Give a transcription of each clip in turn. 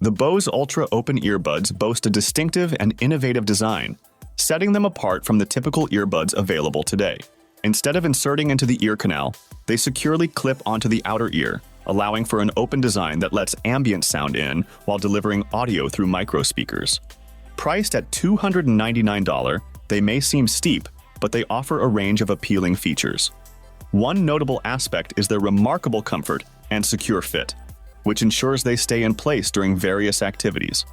The Bose Ultra Open Earbuds boast a distinctive and innovative design, setting them apart from the typical earbuds available today. Instead of inserting into the ear canal, they securely clip onto the outer ear, allowing for an open design that lets ambient sound in while delivering audio through micro speakers. Priced at $299, they may seem steep, but they offer a range of appealing features. One notable aspect is their remarkable comfort and secure fit, which ensures they stay in place during various activities.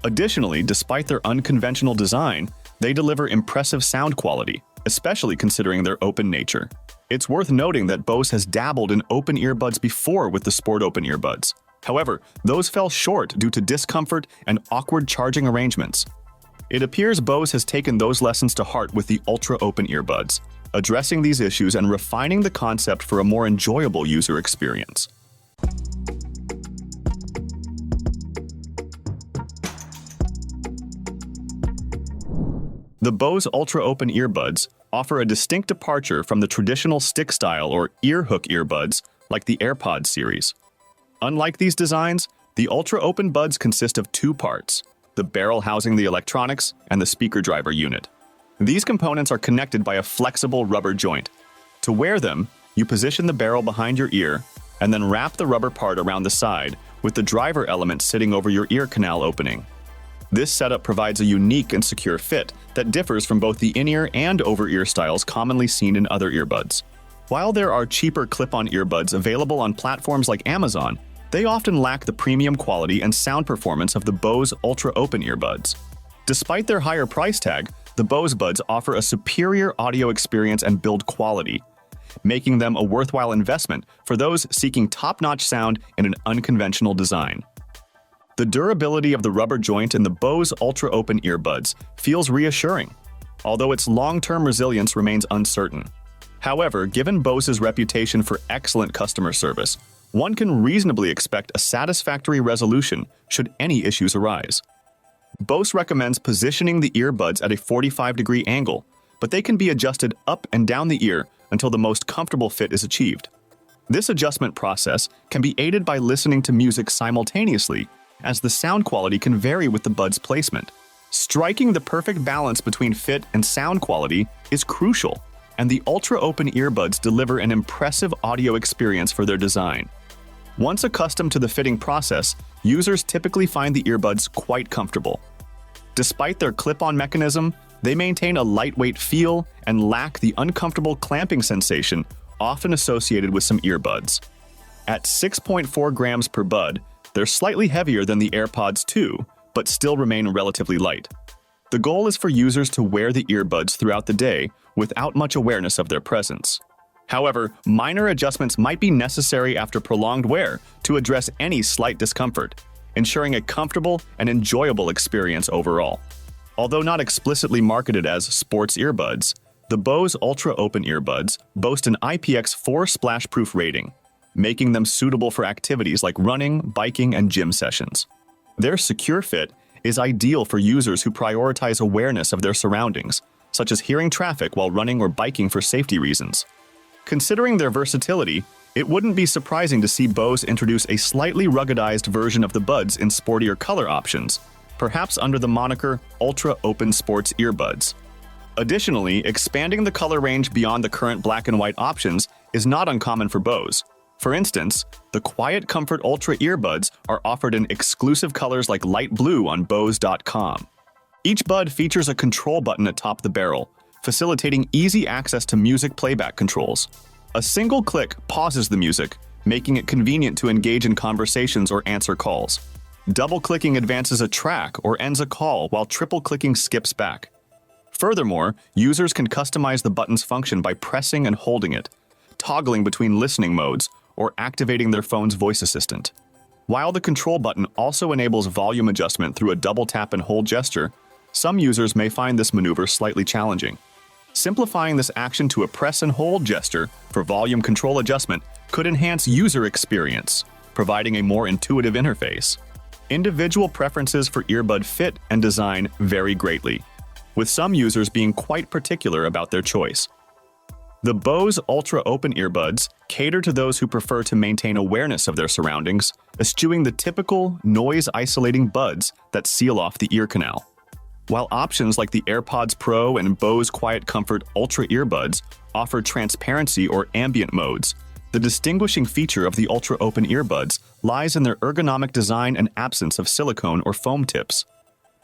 Additionally, despite their unconventional design, they deliver impressive sound quality, especially considering their open nature. It's worth noting that Bose has dabbled in open earbuds before with the Sport Open earbuds. However, those fell short due to discomfort and awkward charging arrangements. It appears Bose has taken those lessons to heart with the Ultra Open earbuds, addressing these issues and refining the concept for a more enjoyable user experience. The Bose Ultra Open earbuds offer a distinct departure from the traditional stick-style or ear-hook earbuds like the AirPods series. Unlike these designs, the Ultra Open buds consist of two parts, the barrel housing the electronics and the speaker driver unit. These components are connected by a flexible rubber joint. To wear them, you position the barrel behind your ear and then wrap the rubber part around the side with the driver element sitting over your ear canal opening. This setup provides a unique and secure fit that differs from both the in-ear and over-ear styles commonly seen in other earbuds. While there are cheaper clip-on earbuds available on platforms like Amazon, they often lack the premium quality and sound performance of the Bose Ultra Open earbuds. Despite their higher price tag, the Bose buds offer a superior audio experience and build quality, making them a worthwhile investment for those seeking top-notch sound in an unconventional design. The durability of the rubber joint in the Bose Ultra Open earbuds feels reassuring, although its long-term resilience remains uncertain. However, given Bose's reputation for excellent customer service, one can reasonably expect a satisfactory resolution should any issues arise. Bose recommends positioning the earbuds at a 45-degree angle, but they can be adjusted up and down the ear until the most comfortable fit is achieved. This adjustment process can be aided by listening to music simultaneously, as the sound quality can vary with the bud's placement. Striking the perfect balance between fit and sound quality is crucial, and the Ultra Open earbuds deliver an impressive audio experience for their design. Once accustomed to the fitting process, users typically find the earbuds quite comfortable. Despite their clip-on mechanism, they maintain a lightweight feel and lack the uncomfortable clamping sensation often associated with some earbuds. At 6.4 grams per bud, they're slightly heavier than the AirPods 2, but still remain relatively light. The goal is for users to wear the earbuds throughout the day without much awareness of their presence. However, minor adjustments might be necessary after prolonged wear to address any slight discomfort, ensuring a comfortable and enjoyable experience overall. Although not explicitly marketed as sports earbuds, the Bose Ultra Open earbuds boast an IPX4 splash-proof rating, making them suitable for activities like running, biking, and gym sessions. Their secure fit is ideal for users who prioritize awareness of their surroundings, such as hearing traffic while running or biking for safety reasons. Considering their versatility, it wouldn't be surprising to see Bose introduce a slightly ruggedized version of the buds in sportier color options, perhaps under the moniker Ultra Open Sports Earbuds. Additionally, expanding the color range beyond the current black and white options is not uncommon for Bose. For instance, the Quiet Comfort Ultra earbuds are offered in exclusive colors like light blue on Bose.com. Each bud features a control button atop the barrel, facilitating easy access to music playback controls. A single click pauses the music, making it convenient to engage in conversations or answer calls. Double-clicking advances a track or ends a call, while triple-clicking skips back. Furthermore, users can customize the button's function by pressing and holding it, toggling between listening modes, or activating their phone's voice assistant. While the control button also enables volume adjustment through a double tap and hold gesture, some users may find this maneuver slightly challenging. Simplifying this action to a press and hold gesture for volume control adjustment could enhance user experience, providing a more intuitive interface. Individual preferences for earbud fit and design vary greatly, with some users being quite particular about their choice. The Bose Ultra Open Earbuds cater to those who prefer to maintain awareness of their surroundings, eschewing the typical noise-isolating buds that seal off the ear canal. While options like the AirPods Pro and Bose Quiet Comfort Ultra Earbuds offer transparency or ambient modes, the distinguishing feature of the Ultra Open Earbuds lies in their ergonomic design and absence of silicone or foam tips.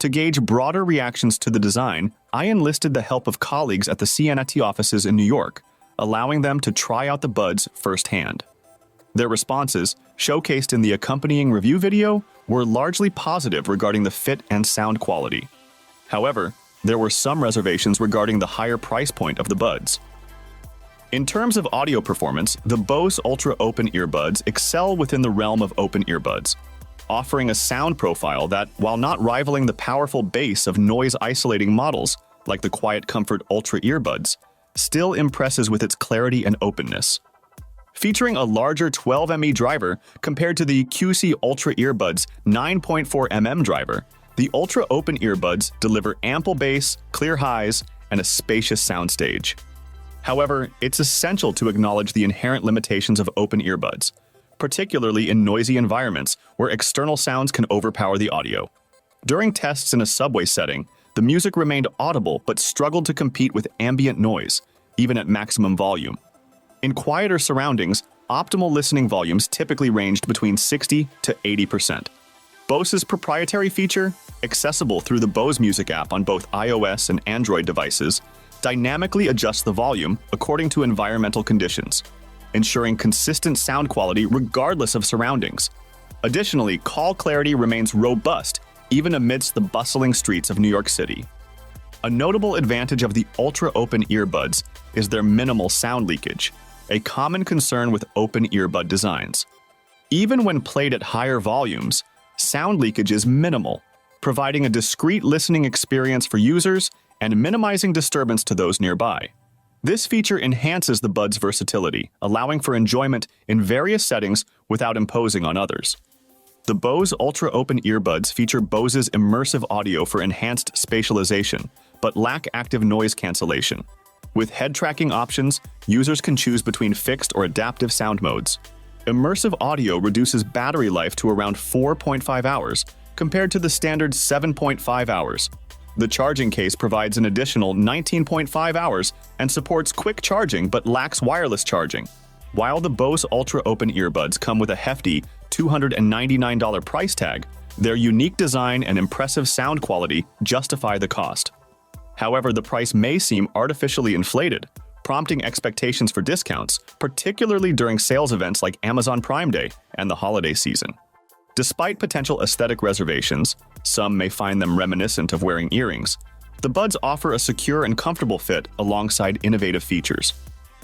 To gauge broader reactions to the design, I enlisted the help of colleagues at the Cincinnati offices in New York, allowing them to try out the buds firsthand. Their responses, showcased in the accompanying review video, were largely positive regarding the fit and sound quality. However, there were some reservations regarding the higher price point of the buds. In terms of audio performance, the Bose Ultra Open Earbuds excel within the realm of open earbuds, offering a sound profile that, while not rivaling the powerful bass of noise-isolating models like the Quiet Comfort Ultra Earbuds, still impresses with its clarity and openness. Featuring a larger 12mm driver compared to the QC Ultra Earbuds 9.4mm driver, the Ultra Open Earbuds deliver ample bass, clear highs, and a spacious soundstage. However, it's essential to acknowledge the inherent limitations of open earbuds, particularly in noisy environments where external sounds can overpower the audio. During tests in a subway setting, the music remained audible but struggled to compete with ambient noise, even at maximum volume. In quieter surroundings, optimal listening volumes typically ranged between 60 to 80%. Bose's proprietary feature, accessible through the Bose Music app on both iOS and Android devices, dynamically adjusts the volume according to environmental conditions, ensuring consistent sound quality regardless of surroundings. Additionally, call clarity remains robust even amidst the bustling streets of New York City. A notable advantage of the Ultra Open Earbuds is their minimal sound leakage, a common concern with open earbud designs. Even when played at higher volumes, sound leakage is minimal, providing a discreet listening experience for users and minimizing disturbance to those nearby. This feature enhances the bud's versatility, allowing for enjoyment in various settings without imposing on others. The Bose Ultra Open Earbuds feature Bose's immersive audio for enhanced spatialization, but lack active noise cancellation. With head tracking options, users can choose between fixed or adaptive sound modes. Immersive audio reduces battery life to around 4.5 hours, compared to the standard 7.5 hours. The charging case provides an additional 19.5 hours and supports quick charging but lacks wireless charging. While the Bose Ultra Open Earbuds come with a hefty $299 price tag, their unique design and impressive sound quality justify the cost. However, the price may seem artificially inflated, prompting expectations for discounts, particularly during sales events like Amazon Prime Day and the holiday season. Despite potential aesthetic reservations, some may find them reminiscent of wearing earrings, the buds offer a secure and comfortable fit alongside innovative features.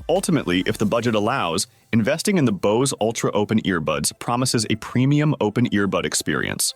Ultimately, if the budget allows, investing in the Bose Ultra Open Earbuds promises a premium open earbud experience.